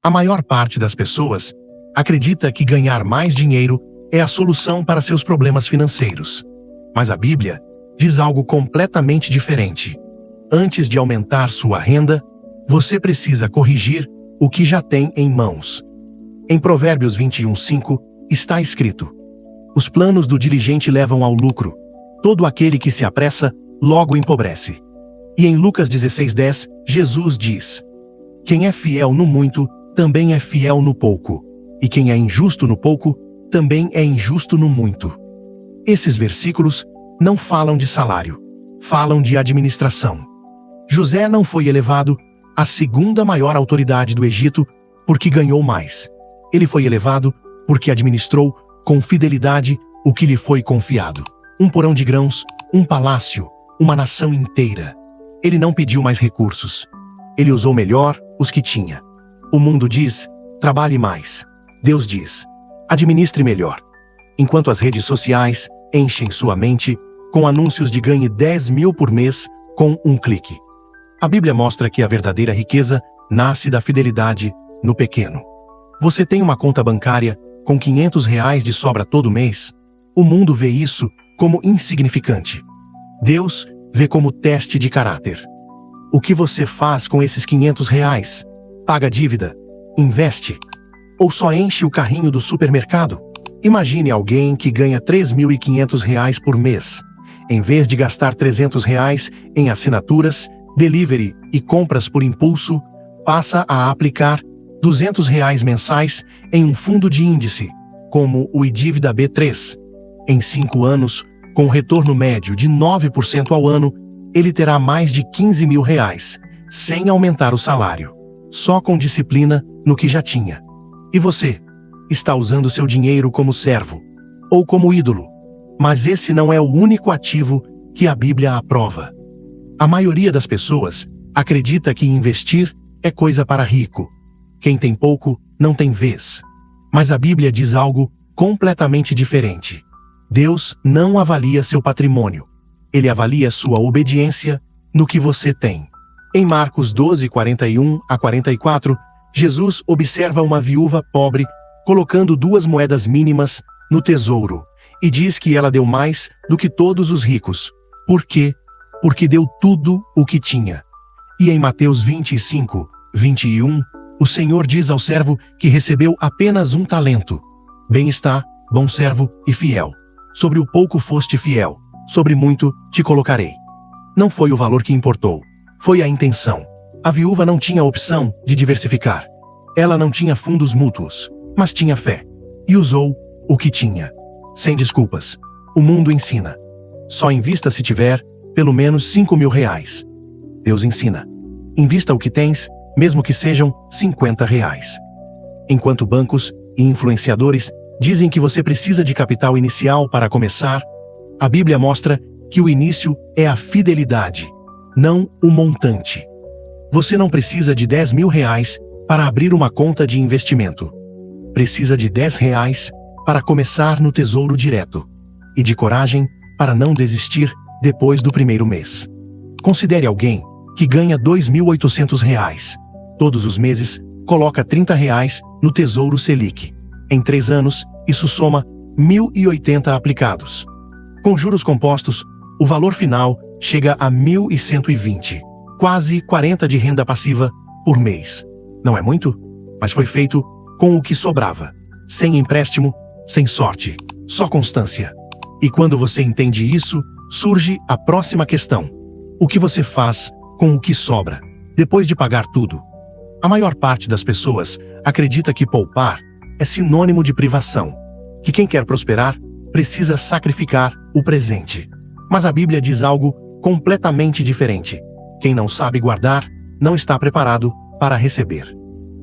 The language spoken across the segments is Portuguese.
A maior parte das pessoas acredita que ganhar mais dinheiro é a solução para seus problemas financeiros. Mas a Bíblia diz algo completamente diferente. Antes de aumentar sua renda, você precisa corrigir o que já tem em mãos. Em Provérbios 21:5 está escrito: os planos do diligente levam ao lucro. Todo aquele que se apressa, logo empobrece. E em Lucas 16:10, Jesus diz: quem é fiel no muito, também é fiel no pouco. E quem é injusto no pouco, também é injusto no muito. Esses versículos não falam de salário, falam de administração. José não foi elevado à segunda maior autoridade do Egito porque ganhou mais. Ele foi elevado porque administrou com fidelidade o que lhe foi confiado. Um porão de grãos, um palácio, uma nação inteira. Ele não pediu mais recursos. Ele usou melhor os que tinha. O mundo diz, trabalhe mais. Deus diz, administre melhor. Enquanto as redes sociais enchem sua mente com anúncios de ganhe 10 mil por mês com um clique. A Bíblia mostra que a verdadeira riqueza nasce da fidelidade no pequeno. Você tem uma conta bancária com R$500 de sobra todo mês? O mundo vê isso como insignificante. Deus vê como teste de caráter. O que você faz com esses R$500? Paga dívida? Investe? Ou só enche o carrinho do supermercado? Imagine alguém que ganha R$3.500 por mês. Em vez de gastar R$300 em assinaturas, delivery e compras por impulso, passa a aplicar R$200 mensais em um fundo de índice, como o iDívida B3. Em 5 anos, com retorno médio de 9% ao ano, ele terá mais de R$15 mil, sem aumentar o salário, só com disciplina no que já tinha. E você? Está usando seu dinheiro como servo ou como ídolo? Mas esse não é o único ativo que a Bíblia aprova. A maioria das pessoas acredita que investir é coisa para rico. Quem tem pouco não tem vez. Mas a Bíblia diz algo completamente diferente. Deus não avalia seu patrimônio. Ele avalia sua obediência no que você tem. Em Marcos 12:41-44, Jesus observa uma viúva pobre colocando 2 moedas mínimas no tesouro e diz que ela deu mais do que todos os ricos. Por quê? Porque deu tudo o que tinha. E em Mateus 25:21, o Senhor diz ao servo que recebeu apenas 1 talento: bem está, bom servo e fiel. Sobre o pouco foste fiel, sobre muito te colocarei. Não foi o valor que importou, foi a intenção. A viúva não tinha opção de diversificar. Ela não tinha fundos mútuos, mas tinha fé. E usou o que tinha. Sem desculpas. O mundo ensina: só invista se tiver pelo menos R$5 mil. Deus ensina: invista o que tens, mesmo que sejam R$50. Enquanto bancos e influenciadores dizem que você precisa de capital inicial para começar, a Bíblia mostra que o início é a fidelidade, não o montante. Você não precisa de R$10 mil para abrir uma conta de investimento. Precisa de R$10 para começar no Tesouro Direto. E de coragem para não desistir depois do primeiro mês. Considere alguém que ganha R$2.800. Todos os meses, coloca R$30 no Tesouro Selic. Em 3 anos, isso soma 1.080 aplicados. Com juros compostos, o valor final chega a 1.120, quase 40 de renda passiva por mês. Não é muito? Mas foi feito com o que sobrava. Sem empréstimo, sem sorte, só constância. E quando você entende isso, surge a próxima questão. O que você faz com o que sobra, depois de pagar tudo? A maior parte das pessoas acredita que poupar é sinônimo de privação, que quem quer prosperar precisa sacrificar o presente. Mas a Bíblia diz algo completamente diferente. Quem não sabe guardar, não está preparado para receber.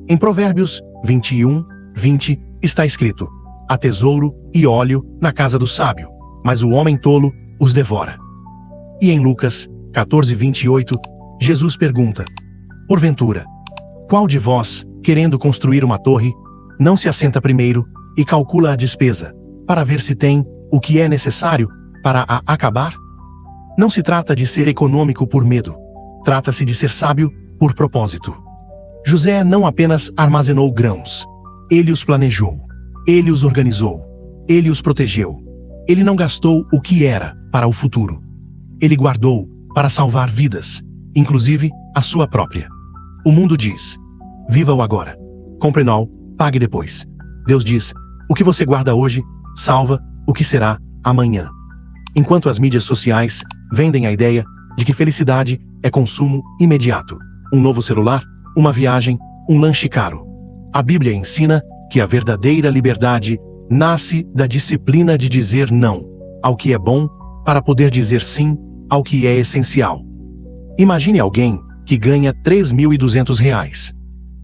Em Provérbios 21:20 está escrito: há tesouro e óleo na casa do sábio, mas o homem tolo os devora. E em Lucas 14:28, Jesus pergunta: porventura, qual de vós, querendo construir uma torre, não se assenta primeiro e calcula a despesa, para ver se tem o que é necessário para a acabar? Não se trata de ser econômico por medo. Trata-se de ser sábio por propósito. José não apenas armazenou grãos, ele os planejou, ele os organizou, ele os protegeu. Ele não gastou o que era para o futuro. Ele guardou para salvar vidas, inclusive a sua própria. O mundo diz: viva o agora. Compre não, pague depois. Deus diz: o que você guarda hoje, salva o que será amanhã. Enquanto as mídias sociais vendem a ideia de que felicidade é consumo imediato, um novo celular, uma viagem, um lanche caro, a Bíblia ensina que a verdadeira liberdade nasce da disciplina de dizer não ao que é bom para poder dizer sim ao que é essencial. Imagine alguém que ganha R$3.200.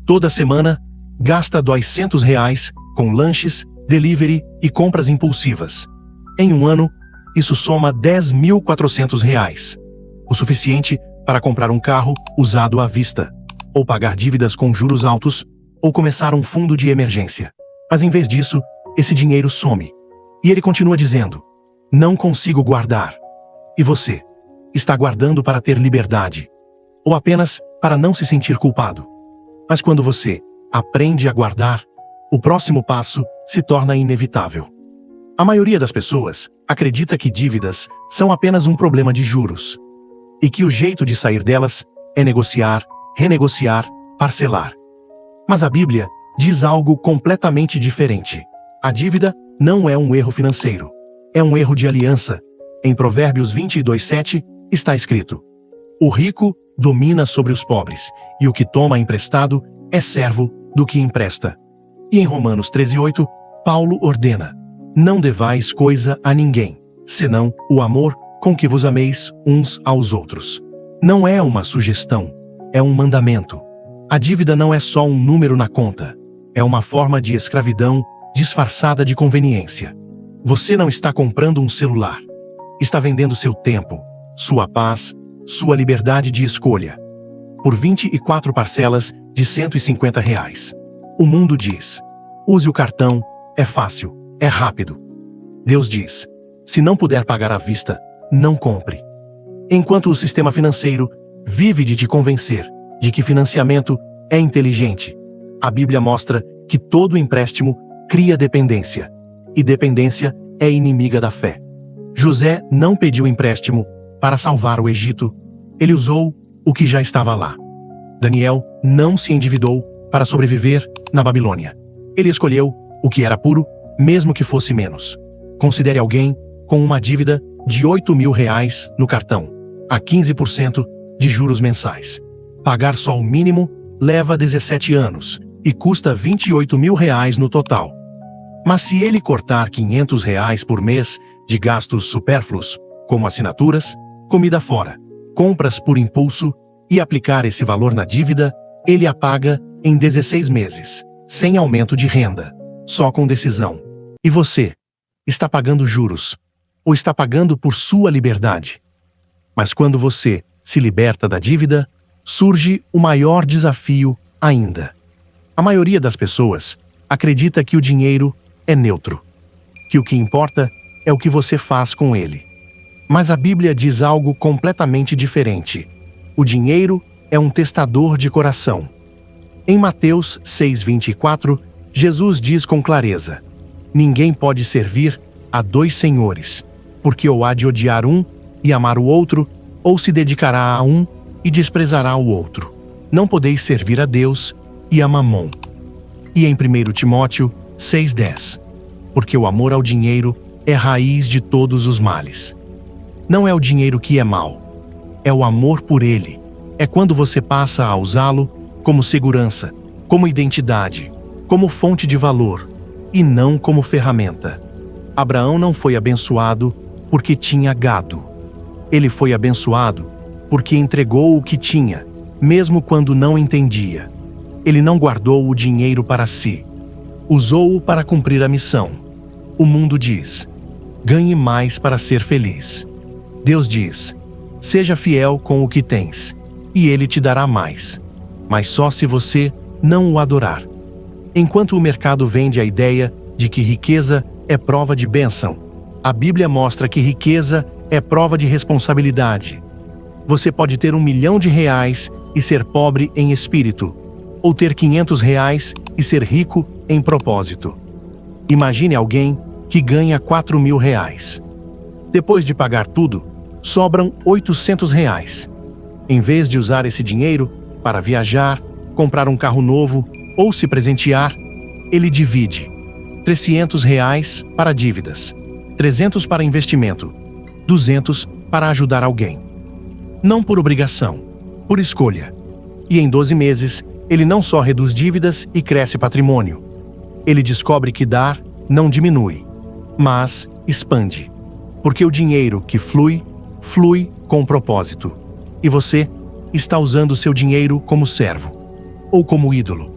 Toda semana, gasta R$200 com lanches, delivery e compras impulsivas. Em um ano, isso soma R$10.400, o suficiente para comprar um carro usado à vista, ou pagar dívidas com juros altos, ou começar um fundo de emergência. Mas em vez disso, esse dinheiro some. E ele continua dizendo: não consigo guardar. E você? Está guardando para ter liberdade? Ou apenas para não se sentir culpado? Mas quando você aprende a guardar, o próximo passo se torna inevitável. A maioria das pessoas acredita que dívidas são apenas um problema de juros. E que o jeito de sair delas é negociar, renegociar, parcelar. Mas a Bíblia diz algo completamente diferente. A dívida não é um erro financeiro. É um erro de aliança. Em Provérbios 22:7 está escrito: o rico domina sobre os pobres, e o que toma emprestado é servo do que empresta. E em Romanos 13:8, Paulo ordena: não devais coisa a ninguém, senão o amor com que vos ameis uns aos outros. Não é uma sugestão, é um mandamento. A dívida não é só um número na conta. É uma forma de escravidão disfarçada de conveniência. Você não está comprando um celular. Está vendendo seu tempo, sua paz, sua liberdade de escolha. Por 24 parcelas de R$150. O mundo diz: use o cartão, é fácil, é rápido. Deus diz: se não puder pagar à vista, não compre. Enquanto o sistema financeiro vive de te convencer de que financiamento é inteligente, a Bíblia mostra que todo empréstimo cria dependência, e dependência é inimiga da fé. José não pediu empréstimo para salvar o Egito, ele usou o que já estava lá. Daniel não se endividou para sobreviver na Babilônia. Ele escolheu o que era puro, mesmo que fosse menos. Considere alguém com uma dívida de R$8.000 no cartão, a 15% de juros mensais. Pagar só o mínimo leva 17 anos e custa R$28.000 no total. Mas se ele cortar R$500 por mês de gastos supérfluos, como assinaturas, comida fora, compras por impulso, e aplicar esse valor na dívida, ele a paga em 16 meses, sem aumento de renda, só com decisão. E você? Está pagando juros, ou está pagando por sua liberdade? Mas quando você se liberta da dívida, surge o maior desafio ainda. A maioria das pessoas acredita que o dinheiro é neutro, que o que importa é o que você faz com ele. Mas a Bíblia diz algo completamente diferente. O dinheiro é um testador de coração. Em Mateus 6:24, Jesus diz com clareza: ninguém pode servir a dois senhores, porque ou há de odiar um e amar o outro, ou se dedicará a um e desprezará o outro. Não podeis servir a Deus e a Mamon. E em 1 Timóteo 6:10, porque o amor ao dinheiro é raiz de todos os males. Não é o dinheiro que é mau, é o amor por ele. É quando você passa a usá-lo como segurança, como identidade, como fonte de valor, e não como ferramenta. Abraão não foi abençoado porque tinha gado. Ele foi abençoado porque entregou o que tinha, mesmo quando não entendia. Ele não guardou o dinheiro para si. Usou-o para cumprir a missão. O mundo diz: ganhe mais para ser feliz. Deus diz: seja fiel com o que tens, e ele te dará mais. Mas só se você não o adorar. Enquanto o mercado vende a ideia de que riqueza é prova de bênção, a Bíblia mostra que riqueza é prova de responsabilidade. Você pode ter R$1 milhão e ser pobre em espírito, ou ter R$ 500 e ser rico em propósito. Imagine alguém que ganha R$ 4.000. Depois de pagar tudo, sobram R$ 800. Em vez de usar esse dinheiro para viajar, comprar um carro novo ou se presentear, ele divide R$ 300 para dívidas, 300 para investimento, 200 para ajudar alguém. Não por obrigação, por escolha. E em 12 meses, ele não só reduz dívidas e cresce patrimônio. Ele descobre que dar não diminui, mas expande. Porque o dinheiro que flui, flui com propósito. E você está usando seu dinheiro como servo, ou como ídolo.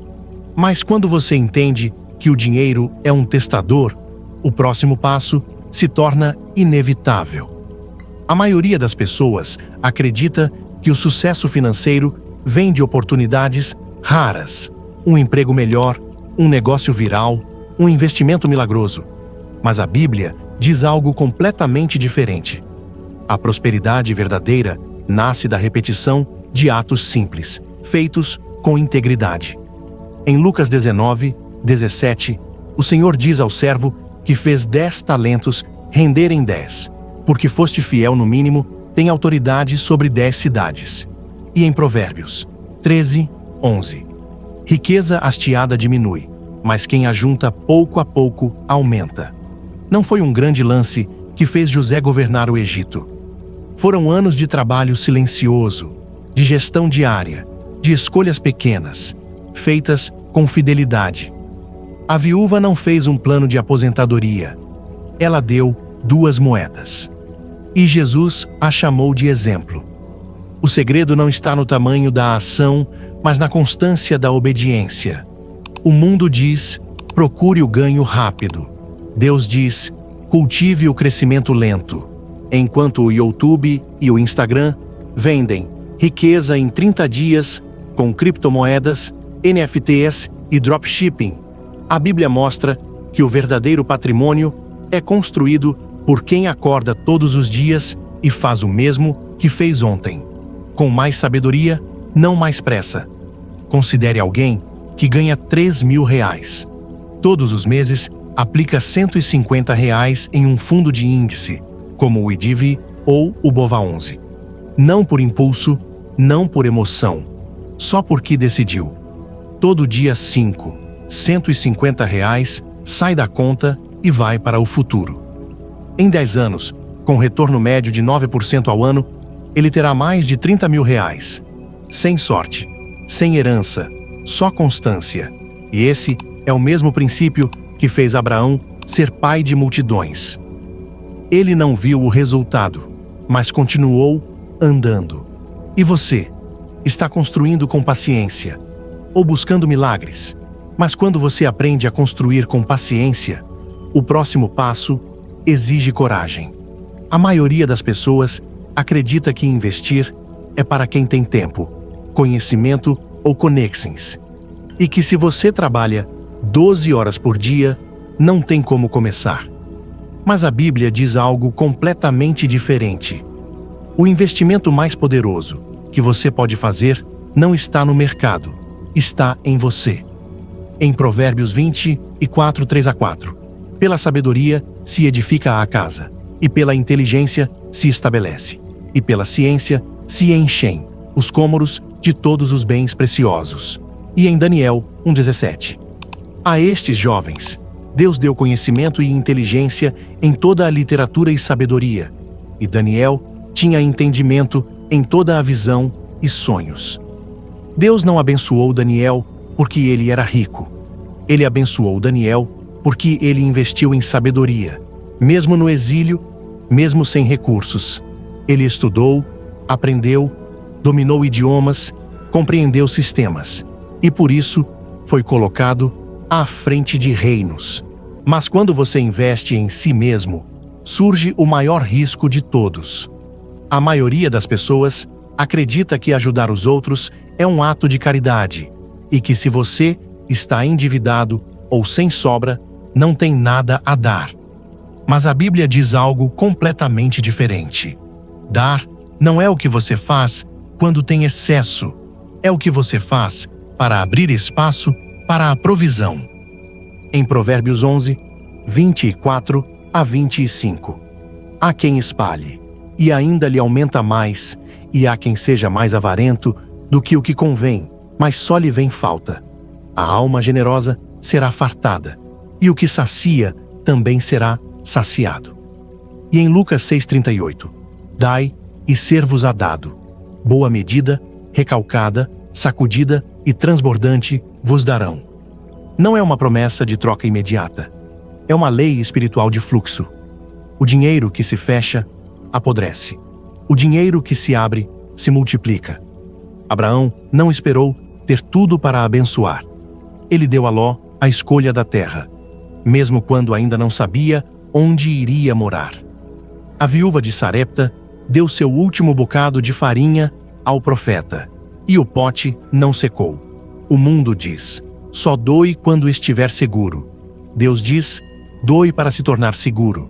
Mas quando você entende que o dinheiro é um testador, o próximo passo se torna inevitável. A maioria das pessoas acredita que o sucesso financeiro vem de oportunidades raras, um emprego melhor, um negócio viral, um investimento milagroso. Mas a Bíblia diz algo completamente diferente. A prosperidade verdadeira nasce da repetição de atos simples, feitos com integridade. Em Lucas 19:17, o Senhor diz ao servo que fez 10 talentos renderem 10. Porque foste fiel no mínimo, tem autoridade sobre 10 cidades. E em Provérbios 13:11, riqueza hasteada diminui, mas quem ajunta pouco a pouco aumenta. Não foi um grande lance que fez José governar o Egito. Foram anos de trabalho silencioso, de gestão diária, de escolhas pequenas, feitas com fidelidade. A viúva não fez um plano de aposentadoria. Ela deu 2 moedas. E Jesus a chamou de exemplo. O segredo não está no tamanho da ação, mas na constância da obediência. O mundo diz, procure o ganho rápido. Deus diz, cultive o crescimento lento. Enquanto o YouTube e o Instagram vendem riqueza em 30 dias com criptomoedas, NFTs e dropshipping, a Bíblia mostra que o verdadeiro patrimônio é construído por quem acorda todos os dias e faz o mesmo que fez ontem. Com mais sabedoria, não mais pressa. Considere alguém que ganha R$ 3.000. Todos os meses, aplica R$ 150 em um fundo de índice, como o IDIV ou o BOVA11. Não por impulso, não por emoção, só porque decidiu. Todo dia 5, R$ 150 sai da conta e vai para o futuro. Em 10 anos, com retorno médio de 9% ao ano, ele terá mais de R$ 30.000. Sem sorte, sem herança, só constância. E esse é o mesmo princípio que fez Abraão ser pai de multidões. Ele não viu o resultado, mas continuou andando. E você? Está construindo com paciência, ou buscando milagres? Mas quando você aprende a construir com paciência, o próximo passo exige coragem. A maioria das pessoas acredita que investir é para quem tem tempo, conhecimento ou connections. E que se você trabalha 12 horas por dia, não tem como começar. Mas a Bíblia diz algo completamente diferente. O investimento mais poderoso que você pode fazer não está no mercado, está em você. Em Provérbios 24, 3-4, pela sabedoria se edifica a casa, e pela inteligência se estabelece, e pela ciência se enchem os cômoros de todos os bens preciosos. E em Daniel 1:17. A estes jovens, Deus deu conhecimento e inteligência em toda a literatura e sabedoria, e Daniel tinha entendimento em toda a visão e sonhos. Deus não abençoou Daniel porque ele era rico. Ele abençoou Daniel porque ele investiu em sabedoria, mesmo no exílio, mesmo sem recursos. Ele estudou, aprendeu, dominou idiomas, compreendeu sistemas, e por isso foi colocado à frente de reinos. Mas quando você investe em si mesmo, surge o maior risco de todos. A maioria das pessoas acredita que ajudar os outros é um ato de caridade, e que se você está endividado ou sem sobra, não tem nada a dar. Mas a Bíblia diz algo completamente diferente. Dar não é o que você faz quando tem excesso, é o que você faz para abrir espaço para a provisão. Em Provérbios 11, 24 a 25. Há quem espalhe, e ainda lhe aumenta mais, e há quem seja mais avarento do que o que convém, mas só lhe vem falta. A alma generosa será fartada, e o que sacia também será saciado. E em Lucas 6,38, dai e ser-vos-á dado. Boa medida, recalcada, sacudida e transbordante vos darão. Não é uma promessa de troca imediata. É uma lei espiritual de fluxo. O dinheiro que se fecha, apodrece. O dinheiro que se abre, se multiplica. Abraão não esperou ter tudo para abençoar. Ele deu a Ló a escolha da terra, mesmo quando ainda não sabia onde iria morar. A viúva de Sarepta deu seu último bocado de farinha ao profeta, e o pote não secou. O mundo diz, só doe quando estiver seguro. Deus diz, doe para se tornar seguro.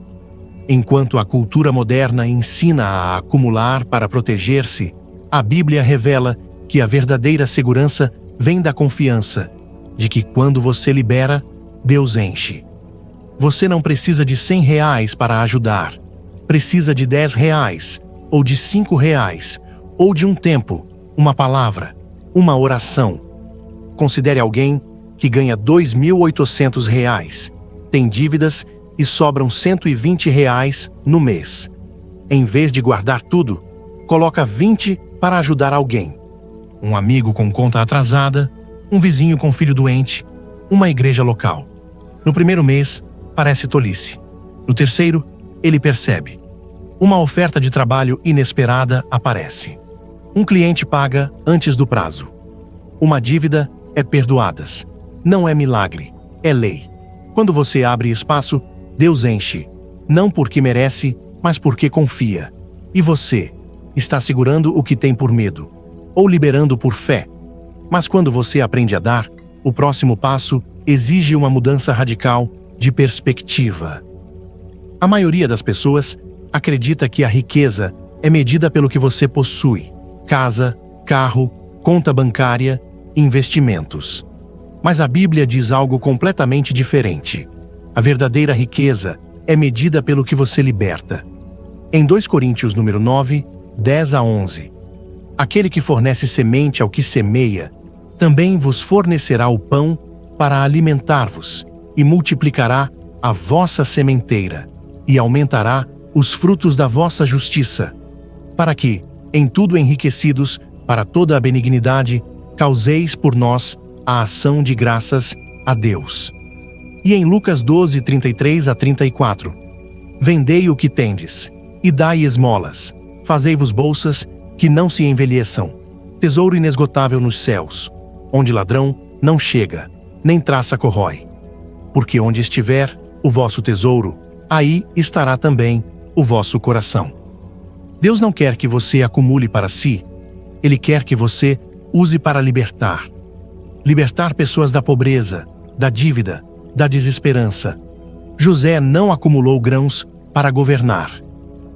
Enquanto a cultura moderna ensina a acumular para proteger-se, a Bíblia revela que a verdadeira segurança vem da confiança de que quando você libera, Deus enche. Você não precisa de R$100 para ajudar. Precisa de R$10, ou de R$5, ou de um tempo, uma palavra, uma oração. Considere alguém que ganha R$2.800, tem dívidas e sobram R$120 no mês. Em vez de guardar tudo, coloca 20 para ajudar alguém. Um amigo com conta atrasada, um vizinho com filho doente, uma igreja local. No primeiro mês, parece tolice. No terceiro, ele percebe. Uma oferta de trabalho inesperada aparece. Um cliente paga antes do prazo. Uma dívida é perdoada. Não é milagre, é lei. Quando você abre espaço, Deus enche. Não porque merece, mas porque confia. E você está segurando o que tem por medo, ou liberando por fé. Mas quando você aprende a dar, o próximo passo exige uma mudança radical de perspectiva. A maioria das pessoas acredita que a riqueza é medida pelo que você possui: casa, carro, conta bancária, investimentos. Mas a Bíblia diz algo completamente diferente. A verdadeira riqueza é medida pelo que você liberta. Em 2 Coríntios número 9, 10 a 11. Aquele que fornece semente ao que semeia, também vos fornecerá o pão para alimentar-vos, e multiplicará a vossa sementeira, e aumentará os frutos da vossa justiça, para que, em tudo enriquecidos para toda a benignidade, causeis por nós a ação de graças a Deus. E em Lucas 12, 33 a 34. Vendei o que tendes, e dai esmolas, fazei-vos bolsas que não se envelheçam, tesouro inesgotável nos céus, onde ladrão não chega, nem traça corrói. Porque onde estiver o vosso tesouro, aí estará também o vosso coração. Deus não quer que você acumule para si, Ele quer que você use para libertar. Libertar pessoas da pobreza, da dívida, da desesperança. José não acumulou grãos para governar.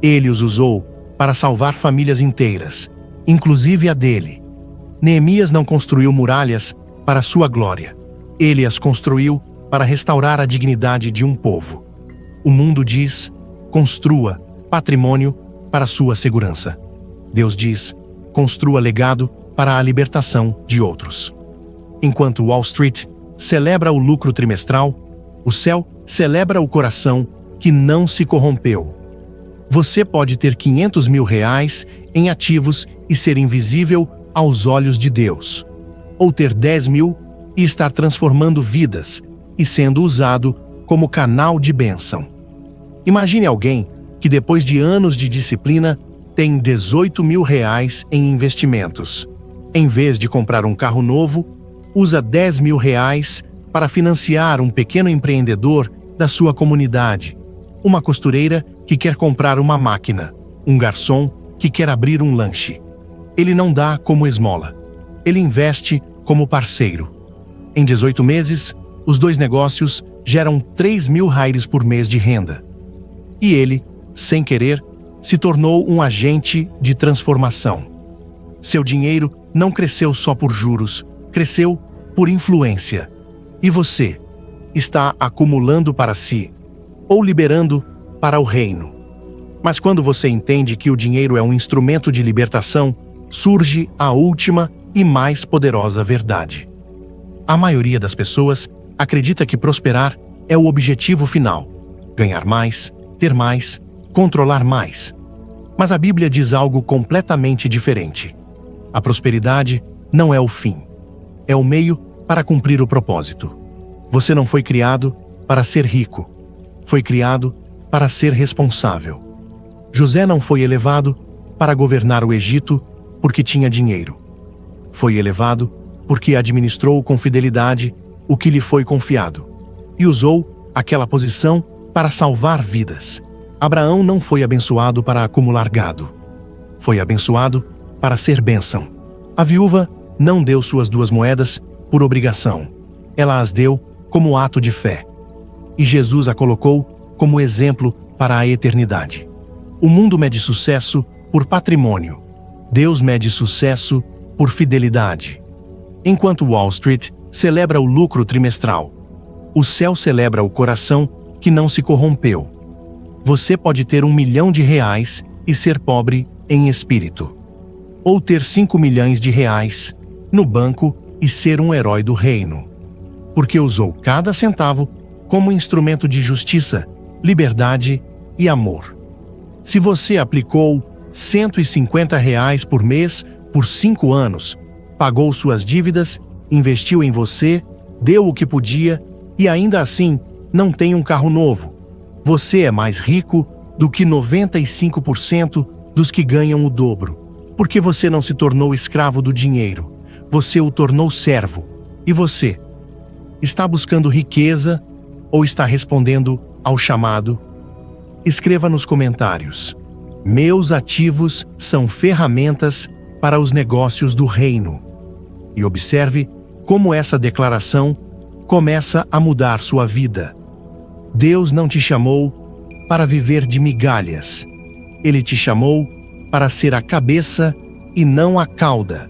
Ele os usou para salvar famílias inteiras, inclusive a dele. Neemias não construiu muralhas para sua glória. Ele as construiu para restaurar a dignidade de um povo. O mundo diz, construa patrimônio para sua segurança. Deus diz, construa legado para a libertação de outros. Enquanto Wall Street celebra o lucro trimestral, o céu celebra o coração que não se corrompeu. Você pode ter R$500 mil em ativos e ser invisível aos olhos de Deus. Ou ter 10 mil e estar transformando vidas e sendo usado como canal de bênção. Imagine alguém que depois de anos de disciplina tem R$18 mil em investimentos. Em vez de comprar um carro novo, usa R$10 mil para financiar um pequeno empreendedor da sua comunidade, uma costureira que quer comprar uma máquina, um garçom que quer abrir um lanche. Ele não dá como esmola, ele investe como parceiro. Em 18 meses, os dois negócios geram R$3 mil por mês de renda. E ele, sem querer, se tornou um agente de transformação. Seu dinheiro não cresceu só por juros, cresceu por influência. E você está acumulando para si ou liberando para o reino. Mas quando você entende que o dinheiro é um instrumento de libertação, surge a última e mais poderosa verdade. A maioria das pessoas acredita que prosperar é o objetivo final: ganhar mais, ter mais, controlar mais. Mas a Bíblia diz algo completamente diferente. A prosperidade não é o fim, é o meio para cumprir o propósito. Você não foi criado para ser rico, foi criado para ser responsável. José não foi elevado para governar o Egito porque tinha dinheiro. Foi elevado porque administrou com fidelidade o que lhe foi confiado e usou aquela posição para salvar vidas. Abraão não foi abençoado para acumular gado. Foi abençoado para ser bênção. A viúva não deu suas 2 moedas por obrigação. Ela as deu como ato de fé. E Jesus a colocou como exemplo para a eternidade. O mundo mede sucesso por patrimônio. Deus mede sucesso por fidelidade. Enquanto Wall Street celebra o lucro trimestral, o céu celebra o coração que não se corrompeu. Você pode ter R$1 milhão e ser pobre em espírito. Ou ter R$5 milhões no banco e ser um herói do reino. Porque usou cada centavo como instrumento de justiça, liberdade e amor. Se você aplicou R$150 por mês por 5 anos, pagou suas dívidas, investiu em você, deu o que podia e ainda assim não tem um carro novo, você é mais rico do que 95% dos que ganham o dobro. Porque você não se tornou escravo do dinheiro, você o tornou servo. E você? Está buscando riqueza ou está respondendo ao chamado? Escreva nos comentários. Meus ativos são ferramentas para os negócios do reino. E observe como essa declaração começa a mudar sua vida. Deus não te chamou para viver de migalhas. Ele te chamou para ser a cabeça e não a cauda.